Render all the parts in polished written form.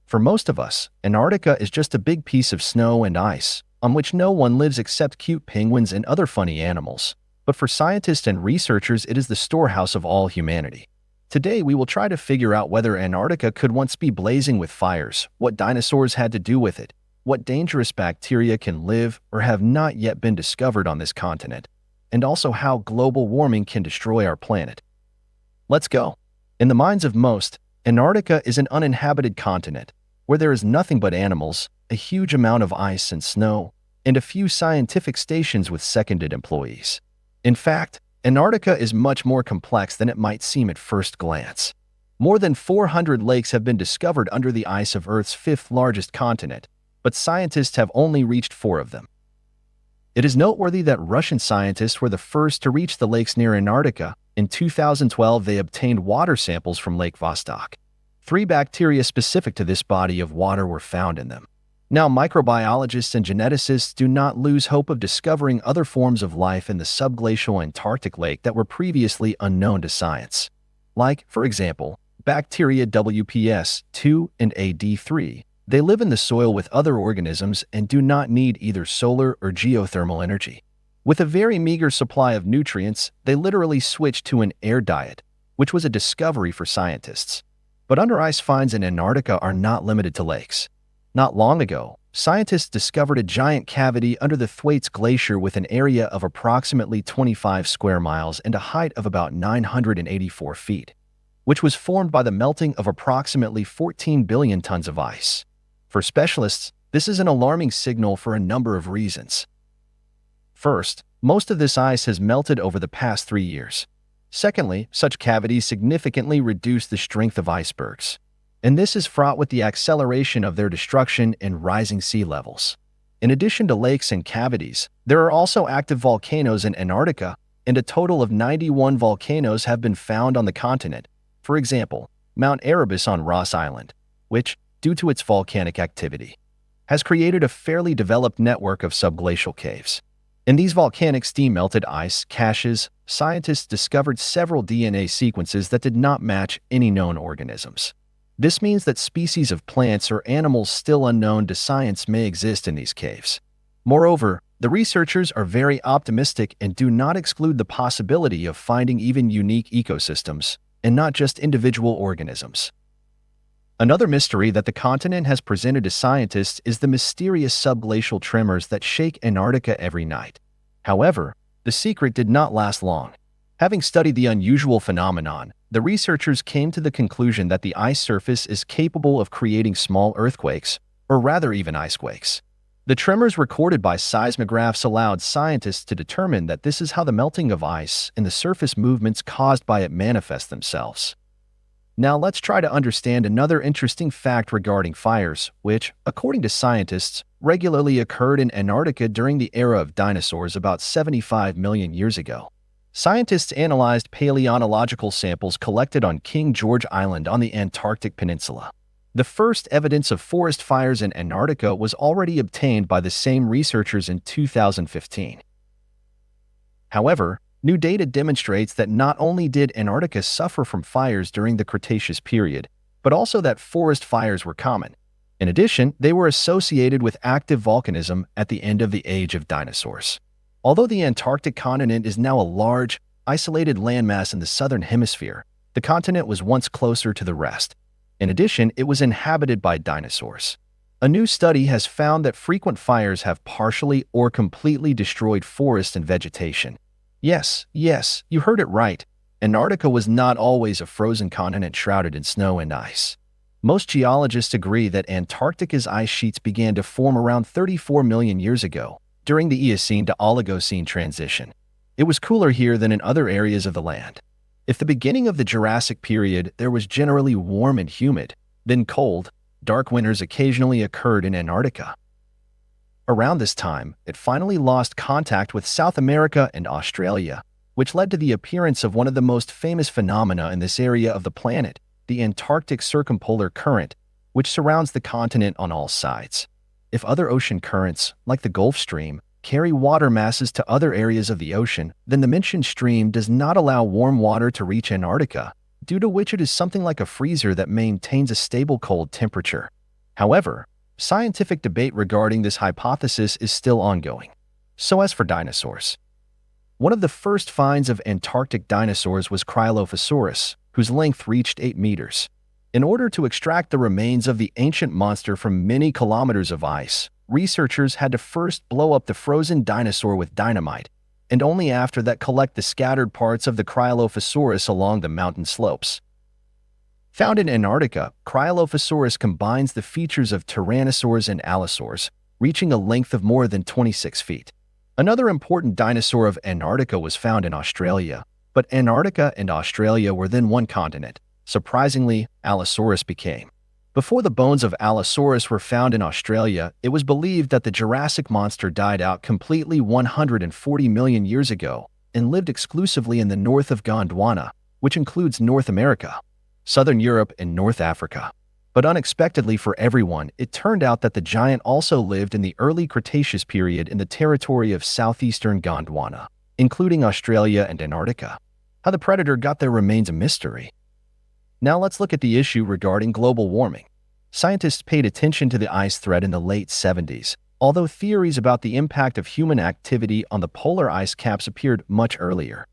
For most of us, Antarctica is just a big piece of snow and ice, on which no one lives except cute penguins and other funny animals. But for scientists and researchers, it is the storehouse of all humanity. Today, we will try to figure out whether Antarctica could once be blazing with fires, what dinosaurs had to do with it, what dangerous bacteria can live or have not yet been discovered on this continent, and also how global warming can destroy our planet. Let's go. In the minds of most, Antarctica is an uninhabited continent, where there is nothing but animals, a huge amount of ice and snow, and a few scientific stations with seconded employees. In fact, Antarctica is much more complex than it might seem at first glance. More than 400 lakes have been discovered under the ice of Earth's fifth largest continent, but scientists have only reached 4 of them. It is noteworthy that Russian scientists were the first to reach the lakes near Antarctica. In 2012, they obtained water samples from Lake Vostok. 3 bacteria specific to this body of water were found in them. Now, microbiologists and geneticists do not lose hope of discovering other forms of life in the subglacial Antarctic lake that were previously unknown to science. Like, for example, bacteria WPS2 and AD3. They live in the soil with other organisms and do not need either solar or geothermal energy. With a very meager supply of nutrients, they literally switched to an air diet, which was a discovery for scientists. But under-ice finds in Antarctica are not limited to lakes. Not long ago, scientists discovered a giant cavity under the Thwaites Glacier with an area of approximately 25 square miles and a height of about 984 feet, which was formed by the melting of approximately 14 billion tons of ice. For specialists, this is an alarming signal for a number of reasons. First, most of this ice has melted over the past 3 years. Secondly, such cavities significantly reduce the strength of icebergs, and this is fraught with the acceleration of their destruction and rising sea levels. In addition to lakes and cavities, there are also active volcanoes in Antarctica, and a total of 91 volcanoes have been found on the continent. For example, Mount Erebus on Ross Island, which, due to its volcanic activity, has created a fairly developed network of subglacial caves. In these volcanic steam-melted ice caches, scientists discovered several DNA sequences that did not match any known organisms. This means that species of plants or animals still unknown to science may exist in these caves. Moreover, the researchers are very optimistic and do not exclude the possibility of finding even unique ecosystems, and not just individual organisms. Another mystery that the continent has presented to scientists is the mysterious subglacial tremors that shake Antarctica every night. However, the secret did not last long. Having studied the unusual phenomenon, the researchers came to the conclusion that the ice surface is capable of creating small earthquakes, or rather even icequakes. The tremors recorded by seismographs allowed scientists to determine that this is how the melting of ice and the surface movements caused by it manifest themselves. Now let's try to understand another interesting fact regarding fires, which, according to scientists, regularly occurred in Antarctica during the era of dinosaurs about 75 million years ago. Scientists analyzed paleontological samples collected on King George Island on the Antarctic Peninsula. The first evidence of forest fires in Antarctica was already obtained by the same researchers in 2015. However, new data demonstrates that not only did Antarctica suffer from fires during the Cretaceous period, but also that forest fires were common. In addition, they were associated with active volcanism at the end of the age of dinosaurs. Although the Antarctic continent is now a large, isolated landmass in the southern hemisphere, the continent was once closer to the rest. In addition, it was inhabited by dinosaurs. A new study has found that frequent fires have partially or completely destroyed forest and vegetation. Yes, you heard it right. Antarctica was not always a frozen continent shrouded in snow and ice. Most geologists agree that Antarctica's ice sheets began to form around 34 million years ago, during the Eocene to Oligocene transition. It was cooler here than in other areas of the land. If the beginning of the Jurassic period there was generally warm and humid, then cold, dark winters occasionally occurred in Antarctica. Around this time, it finally lost contact with South America and Australia, which led to the appearance of one of the most famous phenomena in this area of the planet, the Antarctic Circumpolar Current, which surrounds the continent on all sides. If other ocean currents, like the Gulf Stream, carry water masses to other areas of the ocean, then the mentioned stream does not allow warm water to reach Antarctica, due to which it is something like a freezer that maintains a stable cold temperature. However, scientific debate regarding this hypothesis is still ongoing. So as for dinosaurs, one of the first finds of Antarctic dinosaurs was Cryolophosaurus, whose length reached 8 meters. In order to extract the remains of the ancient monster from many kilometers of ice, researchers had to first blow up the frozen dinosaur with dynamite, and only after that collect the scattered parts of the Cryolophosaurus along the mountain slopes. Found in Antarctica, Cryolophosaurus combines the features of tyrannosaurs and allosaurs, reaching a length of more than 26 feet. Another important dinosaur of Antarctica was found in Australia, but Antarctica and Australia were then one continent. Surprisingly, Allosaurus became. Before the bones of Allosaurus were found in Australia, it was believed that the Jurassic monster died out completely 140 million years ago and lived exclusively in the north of Gondwana, which includes North America, Southern Europe, and North Africa. But unexpectedly for everyone, it turned out that the giant also lived in the early Cretaceous period in the territory of southeastern Gondwana, including Australia and Antarctica. How the predator got there remains a mystery. Now let's look at the issue regarding global warming. Scientists paid attention to the ice threat in the late 70s, although theories about the impact of human activity on the polar ice caps appeared much earlier.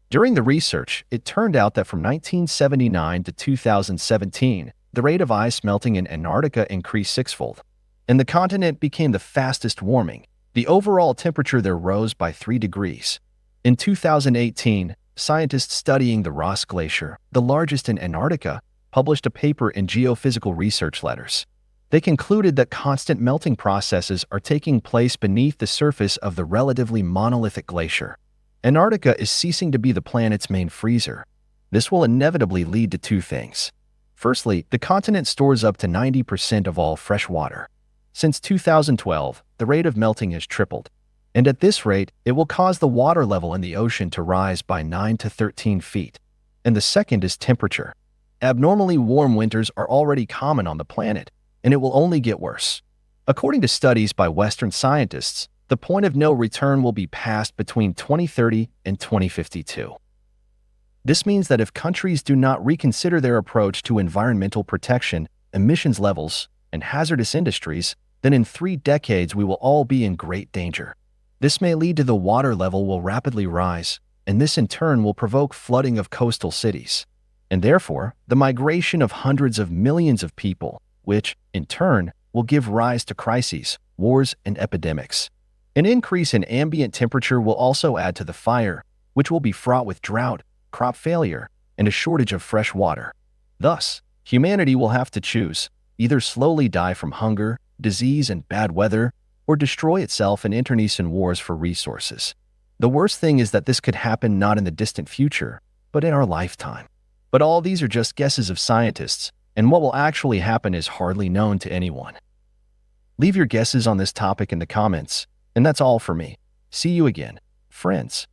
During the research, it turned out that from 1979 to 2017, the rate of ice melting in Antarctica increased sixfold, and the continent became the fastest warming. The overall temperature there rose by 3 degrees. In 2018, scientists studying the Ross Glacier, the largest in Antarctica, published a paper in Geophysical Research Letters. They concluded that constant melting processes are taking place beneath the surface of the relatively monolithic glacier. Antarctica is ceasing to be the planet's main freezer. This will inevitably lead to two things. Firstly, the continent stores up to 90% of all fresh water. Since 2012, the rate of melting has tripled, and at this rate, it will cause the water level in the ocean to rise by 9 to 13 feet. And the second is temperature. Abnormally warm winters are already common on the planet, and it will only get worse. According to studies by Western scientists, the point of no return will be passed between 2030 and 2052. This means that if countries do not reconsider their approach to environmental protection, emissions levels, and hazardous industries, then in 3 decades we will all be in great danger. This may lead to the water level will rapidly rise, and this in turn will provoke flooding of coastal cities, and therefore the migration of hundreds of millions of people, which, in turn, will give rise to crises, wars, and epidemics. An increase in ambient temperature will also add to the fire, which will be fraught with drought, crop failure, and a shortage of fresh water. Thus, humanity will have to choose, either slowly die from hunger, disease, and bad weather, or destroy itself in internecine wars for resources. The worst thing is that this could happen not in the distant future, but in our lifetime. But all these are just guesses of scientists, and what will actually happen is hardly known to anyone. Leave your guesses on this topic in the comments, and that's all for me. See you again, friends.